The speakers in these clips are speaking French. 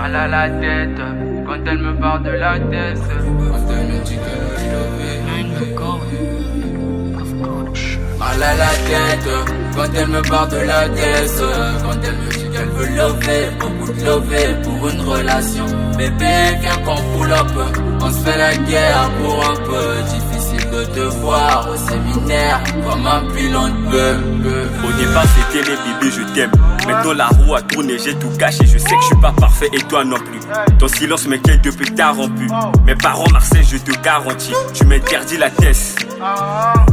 mal à la tête quand elle me parle de la tête. Quand elle me dit qu'elle veut lever. Mal à la tête quand elle me parle de la tête. Quand elle me dit qu'elle veut lever, beaucoup de lever pour une relation. Bébé, viens qu'on pull up, on se fait la guerre pour un peu. Difficile de te voir au séminaire comme un pilon de bœuf. Au départ c'était les bébés je t'aime. Maintenant la roue a tourné, j'ai tout caché. Je sais que je suis pas parfait et toi non plus. Ton silence m'inquiète depuis que t'as rompu. Mes parents Marseille je te garantis, tu m'interdis la tête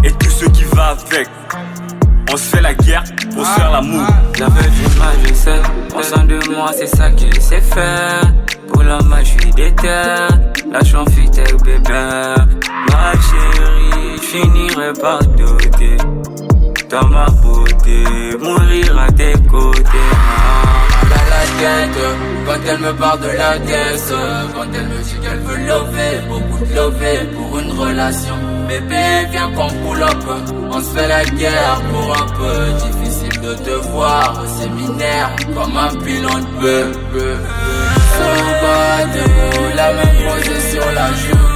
et tout ce qui va avec. On se fait la guerre pour se faire l'amour. J'avais du mal, je sais. Au sein de moi, c'est ça que je sais faire. Pour l'homme, je suis déter. Lâche en fuite avec bébé. Ma chérie, je finirai par doter. Dans ma beauté, mourir à tes côtés. Mal à la tête, quand elle me parle de la tête. Quand elle me dit qu'elle veut lever, beaucoup de lever pour une relation. Bébé, viens qu'on pull up, on se fait la guerre pour un peu. Difficile de te voir au séminaire comme un pilon de bœuf. Son bas de la main posée sur la joue.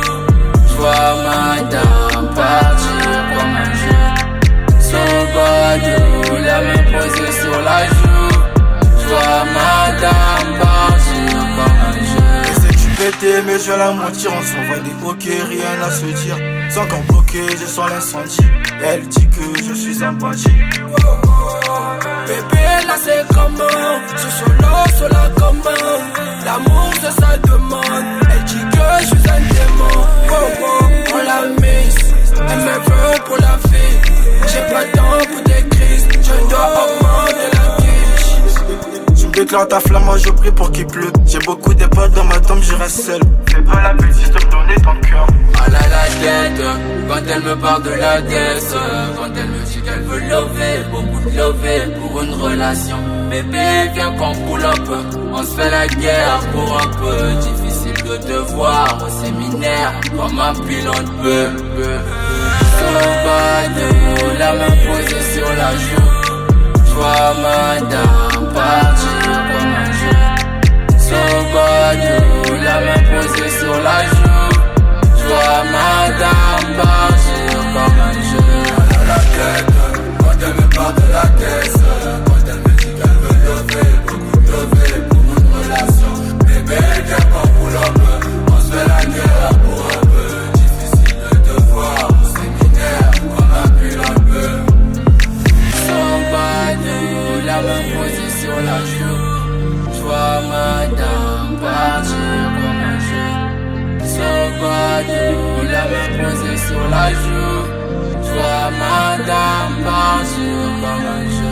J'vois madame partir comme un jeu. Son bas de la main posée sur la joue. J'vois madame partir comme un jeu. Essaie du pété mais je vais la mentir. On s'envoie des bokeh, rien à se dire. Sans qu'en bloqué, je sens l'incendie. Elle dit que je suis un bandit. Bébé là c'est comment? Je suis solo, là comment? L'amour c'est sa demande. Elle dit que je suis un démon. On la mise, elle me veut pour la vie. J'ai pas de temps pour des crises. Je dois augmenter la quiche. Tu me déclares ta flamme, moi je prie pour qu'il pleuve. J'ai beaucoup de potes dans ma tombe, je reste seul. Fais pas la bêtise de me donner ton cœur. Mal à la tête, quand elle me parle de la tête. Quand elle me dit qu'elle veut lever, beaucoup de lever pour une relation. Bébé, viens qu'on pull up, on se fait la guerre pour un peu. Difficile de te voir au séminaire comme un pilon de bœuf. Son bas de la main posée sur la joue. J'vois madame partir comme un jeu. Son bas de la main posée sur la joue. J'vois madame partir comme un jeu. Mal à la tête, quand elle me parle de la tête. Quand elle me dit qu'elle veut lever, beaucoup de lever pour une relation. Bébé, viens qu'on pull up, on se fait la guerre pour un peu. Difficile de te voir au séminaire comme un pilon de bœuf. Son bas de la main posée sur la joue. J'vois madame partir comme un jeu. Son bas de la main posée sur la joue. J'vois madame partir comme un jeu.